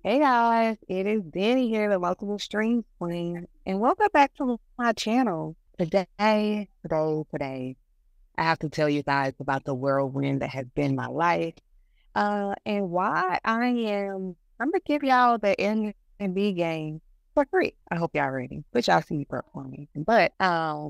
Hey guys, it is Danny here, the multiple stream queen, and welcome back to my channel. Today, I have to tell you guys about the whirlwind that has been my life, and why I'm gonna give y'all the Airbnb game for free. I hope y'all ready. Put y'all seat up for me. But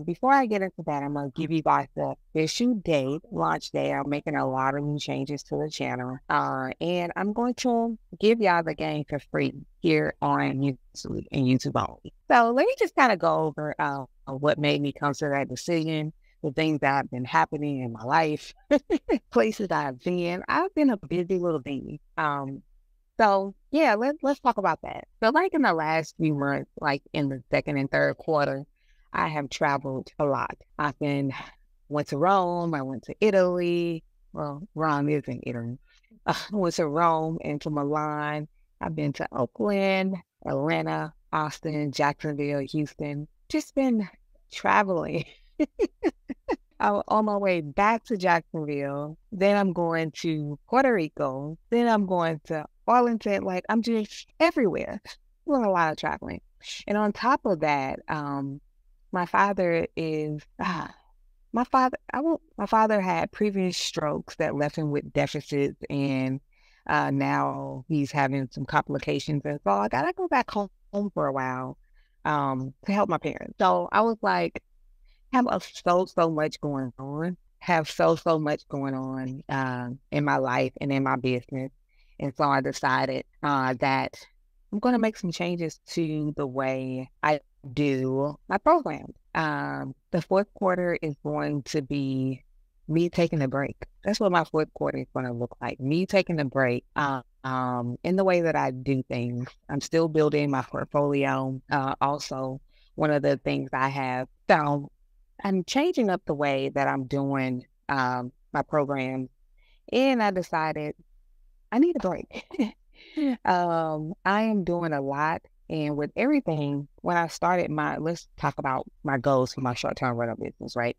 before I get into that, I'm gonna give you guys the official date, launch day. I'm making a lot of new changes to the channel. And I'm going to give y'all the game for free here on YouTube and YouTube only. So let me just kind of go over what made me come to that decision, the things that have been happening in my life, places I've been. I've been a busy little baby. So yeah, let's talk about that. So like in the last few months, like in the second and third quarter, I have traveled a lot. Went to Rome, I went to Italy. Well, Rome is in Italy. I went to Rome and to Milan. I've been to Oakland, Atlanta, Austin, Jacksonville, Houston. Just been traveling. I'm on my way back to Jacksonville. Then I'm going to Puerto Rico. Then I'm going to Arlington. Like I'm just everywhere. Doing a lot of traveling. And on top of that, my father is my father had previous strokes that left him with deficits, and now he's having some complications. And so I gotta go back home for a while to help my parents. So I was like, so much going on. Have so much going on in my life and in my business. And so I decided that I'm going to make some changes to the way I do my program. The fourth quarter is going to be me taking a break. That's what my fourth quarter is going to look like. Me taking a break in the way that I do things. I'm still building my portfolio. Also, one of the things I have found, I'm changing up the way that I'm doing my program, and I decided I need a break. I am doing a lot, and with everything, when I started let's talk about my goals for my short-term rental business, right?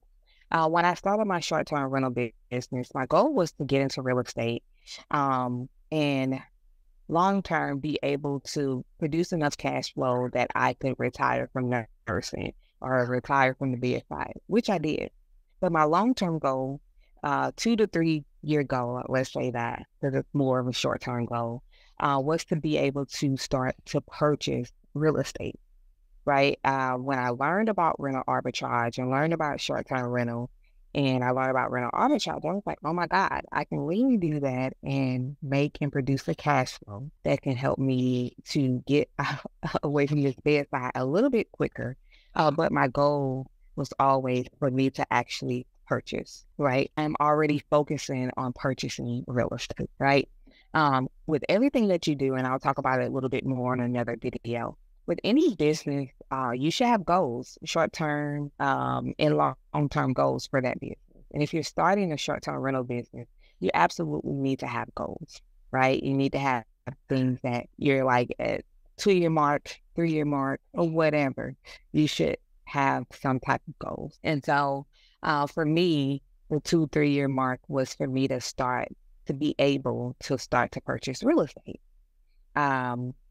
When I started my short-term rental business, my goal was to get into real estate, and long-term be able to produce enough cash flow that I could retire from nursing or retire from the BFI, which I did. But my long-term goal, 2 to 3 year goal, let's say that, because it's more of a short-term goal, was to be able to start to purchase real estate, right? When I learned about rental arbitrage and learned about short-term rental, and I learned about rental arbitrage, I was like, oh my God, I can really do that and make and produce a cash flow that can help me to get away from this bedside a little bit quicker. But my goal was always for me to actually purchase, right? I'm already focusing on purchasing real estate, right? With everything that you do, and I'll talk about it a little bit more in another video. With any business, you should have goals, short-term and long-term goals for that business. And if you're starting a short-term rental business, you absolutely need to have goals, right? You need to have things that you're like at 2 year mark, 3 year mark, or whatever. You should have some type of goals. And so for me, the 2, 3 year mark was for me to be able to start to purchase real estate.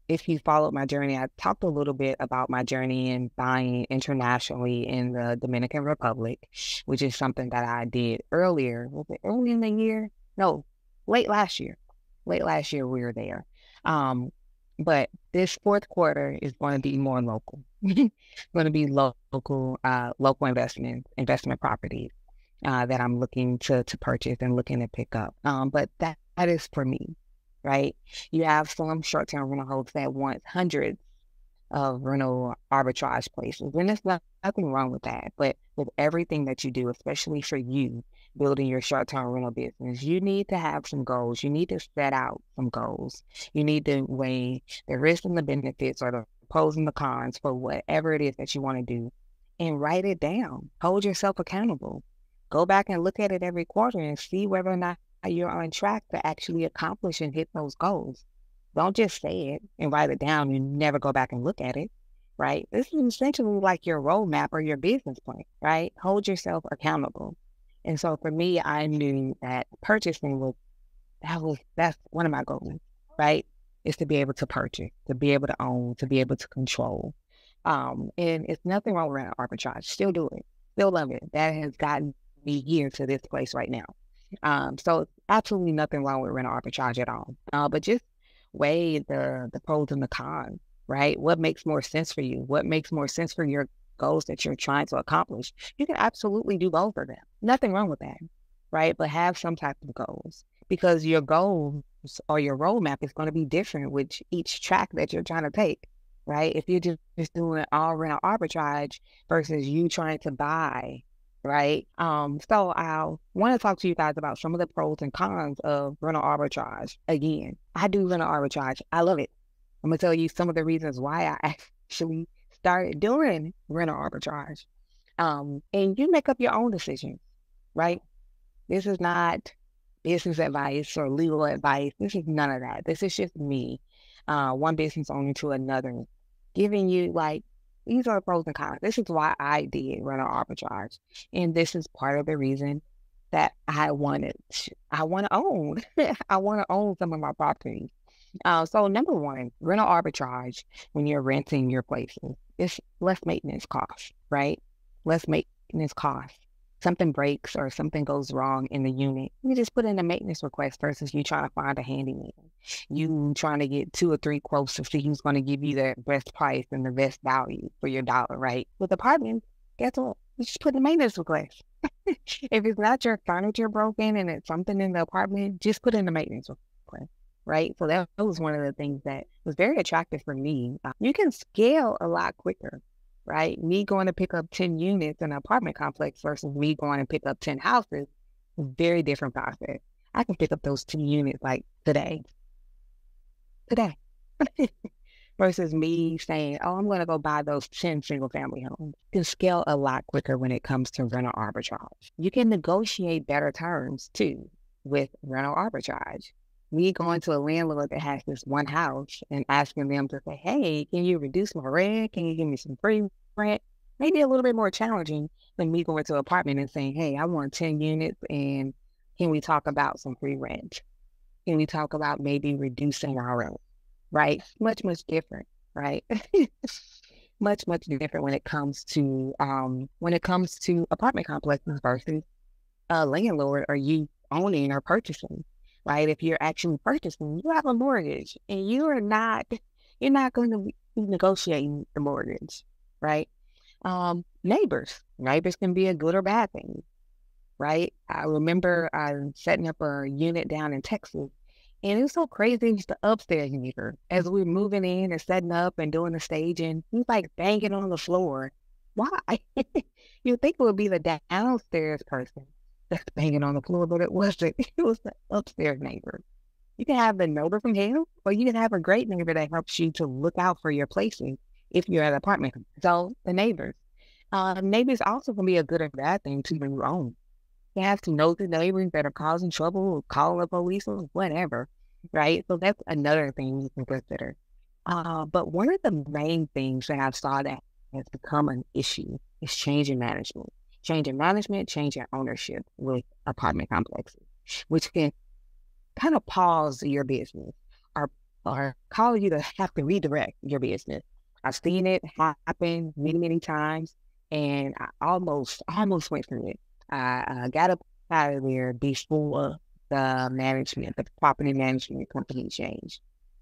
If you followed my journey, I talked a little bit about my journey in buying internationally in the Dominican Republic, which is something that I did earlier. Was it early in the year? No, late last year. Late last year we were there. But this fourth quarter is going to be more local. It's going to be local investment properties that I'm looking to purchase and looking to pick up. But that is for me. Right? You have some short-term rental hosts that want hundreds of rental arbitrage places, and there's nothing wrong with that. But with everything that you do, especially for you building your short-term rental business, you need to have some goals. You need to set out some goals. You need to weigh the risks and the benefits, or the pros and the cons for whatever it is that you want to do, and write it down. Hold yourself accountable. Go back and look at it every quarter and see whether or not you're on track to actually accomplish and hit those goals. Don't just say it and write it down and never go back and look at it, right? This is essentially like your roadmap or your business plan, right? Hold yourself accountable. And so for me, I knew that purchasing that's one of my goals, right? is to be able to purchase, to be able to own, to be able to control. And it's nothing wrong with rental arbitrage. Still do it. Still love it. That has gotten me here to this place right now. So absolutely nothing wrong with rental arbitrage at all. But just weigh the pros and the cons, right? What makes more sense for you? What makes more sense for your goals that you're trying to accomplish? You can absolutely do both of them. Nothing wrong with that, right? But have some type of goals, because your goals or your roadmap is going to be different with each track that you're trying to take, right? If you're just doing all rental arbitrage versus you trying to buy, right? So I want to talk to you guys about some of the pros and cons of rental arbitrage. Again, I do rental arbitrage. I love it. I'm going to tell you some of the reasons why I actually started doing rental arbitrage. And you make up your own decisions, right? This is not business advice or legal advice. This is none of that. This is just me, one business owner to another, giving you like, these are the pros and cons. This is why I did rental arbitrage. And this is part of the reason that I want to own. I want to own some of my properties. So number one, rental arbitrage, when you're renting your places, it's less maintenance costs, right? Less maintenance costs. Something breaks or something goes wrong in the unit, you just put in a maintenance request versus you trying to find a handyman. You trying to get 2 or 3 quotes to see who's going to give you the best price and the best value for your dollar, right? With apartments, guess what? You just put in a maintenance request. If it's not your furniture broken and it's something in the apartment, just put in a maintenance request, right? So that was one of the things that was very attractive for me. You can scale a lot quicker, right? Me going to pick up 10 units in an apartment complex versus me going to pick up 10 houses is very different process. I can pick up those 10 units like today, versus me saying, oh, I'm going to go buy those 10 single family homes. You can scale a lot quicker when it comes to rental arbitrage. You can negotiate better terms too with rental arbitrage. Me going to a landlord that has this one house and asking them to say, hey, can you reduce my rent? Can you give me some free rent? Maybe a little bit more challenging than me going to an apartment and saying, hey, I want 10 units and can we talk about some free rent? Can we talk about maybe reducing our rent? Right? Much, much different, right? Much, much different when it comes to apartment complexes versus a landlord or you owning or purchasing. Right? If you're actually purchasing, you have a mortgage and you're not going to be negotiating the mortgage, right? Neighbors can be a good or bad thing, right? I remember setting up a unit down in Texas and it was so crazy. It's the upstairs neighbor, as we were moving in and setting up and doing the staging, he's like banging on the floor. Why? You'd think it would be the downstairs person that's banging on the floor, but it wasn't. It was the upstairs neighbor. You can have the neighbor from hell, or you can have a great neighbor that helps you to look out for your places if you're at an apartment. So the neighbors. Neighbors also can be a good or bad thing too when you own. You have to know the neighbors that are causing trouble or calling the police or whatever, right? So that's another thing you can consider. But one of the main things that I've saw that has become an issue is change in management. Change in ownership with apartment complexes, which can kind of pause your business or cause you to have to redirect your business. I've seen it happen many, many times, and I almost went through it. I got up out of there before the property management company changed.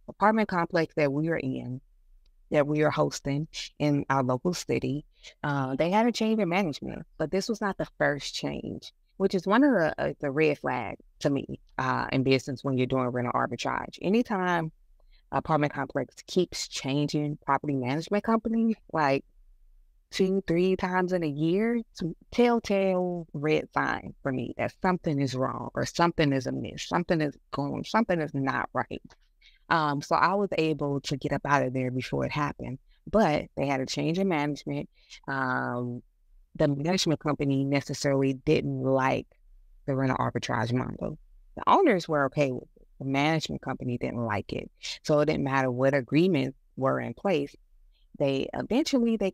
Apartment complex that we are in, that we are hosting in our local city, they had a change in management, but this was not the first change, which is one of the red flags to me in business when you're doing rental arbitrage. Anytime apartment complex keeps changing property management companies, like 2-3 times in a year, it's a telltale red sign for me that something is wrong or something is amiss, something is not right. So I was able to get up out of there before it happened, but they had a change in management. The management company necessarily didn't like the rental arbitrage model. The owners were okay with it. The management company didn't like it. So it didn't matter what agreements were in place. They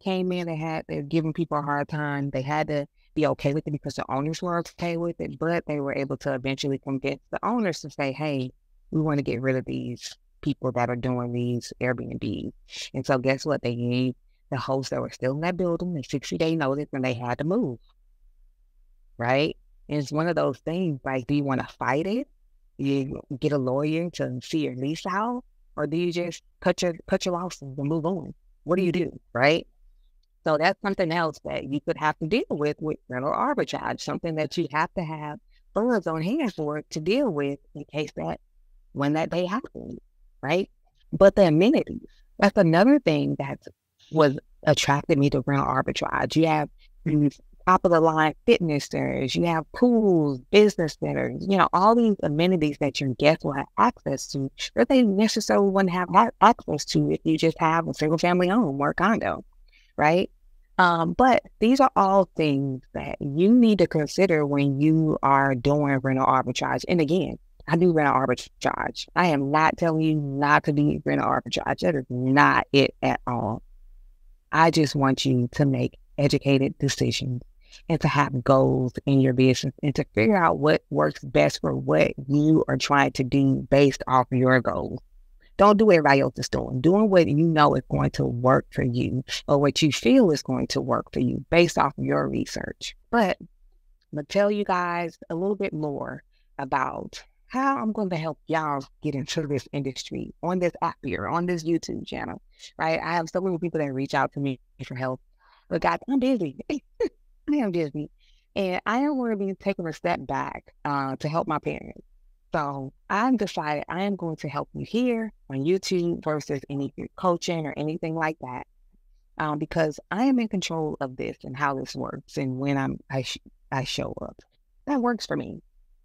came in, they're giving people a hard time. They had to be okay with it because the owners were okay with it, but they were able to eventually convince the owners to say, hey, we want to get rid of these people that are doing these Airbnbs. And so guess what? They gave the hosts that were still in that building a 60-day notice and they had to move, right? And it's one of those things like, do you want to fight it? You get a lawyer to see your lease out, or do you just cut your losses and move on? What do you do, right? So that's something else that you could have to deal with rental arbitrage, something that you have to have funds on hand for to deal with in case that when that day happens, right? But the amenities, that's another thing that was attracted me to rental arbitrage. You have these top of the line fitness centers, you have pools, business centers, all these amenities that your guests will have access to that they necessarily wouldn't have access to if you just have a single family home or a condo, right? But these are all things that you need to consider when you are doing rental arbitrage. And again, I do rental arbitrage. I am not telling you not to do rental arbitrage. That is not it at all. I just want you to make educated decisions and to have goals in your business and to figure out what works best for what you are trying to do based off your goals. Don't do what everybody else is doing. Doing what you know is going to work for you or what you feel is going to work for you based off of your research. But I'm going to tell you guys a little bit more about how I'm going to help y'all get into this industry on this app here, on this YouTube channel, right? I have so many people that reach out to me for help, but guys, I'm busy. I am busy. And I am going to be taking a step back to help my parents. So I've decided I am going to help you here on YouTube versus any coaching or anything like that, because I am in control of this and how this works and when I show up. That works for me.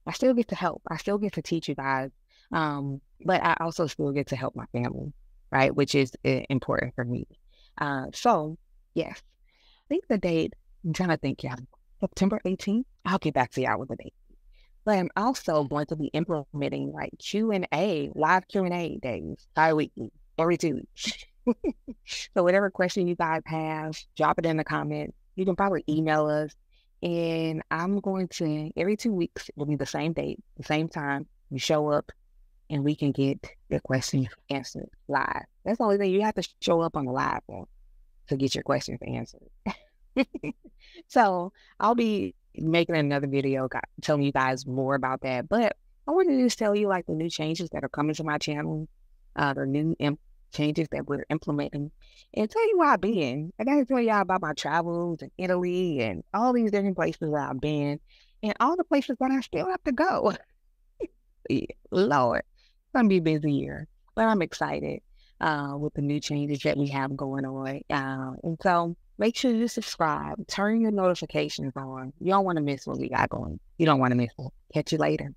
I still get to help. I still get to teach you guys, but I also still get to help my family, right? Which is important for me. So yes, I think the date. I'm trying to think. Yeah, September 18th. I'll get back to y'all with the date. But I'm also going to be implementing like live Q&A days, bi-weekly, every 2 weeks. So whatever question you guys have, drop it in the comments. You can probably email us. And I'm going to, every 2 weeks, it'll be the same date, the same time. You show up and we can get the questions answered live. That's the only thing. You have to show up on the live one to get your questions answered. So I'll be making another video telling you guys more about that. But I wanted to just tell you like the new changes that are coming to my channel, the new changes that we're implementing, and tell you where I've been. I got to tell y'all about my travels in Italy and all these different places that I've been and all the places that I still have to go. Lord, it's going to be a busy year, but I'm excited with the new changes that we have going on. And so make sure you subscribe, turn your notifications on. You don't want to miss what we got going. You don't want to miss it. Catch you later.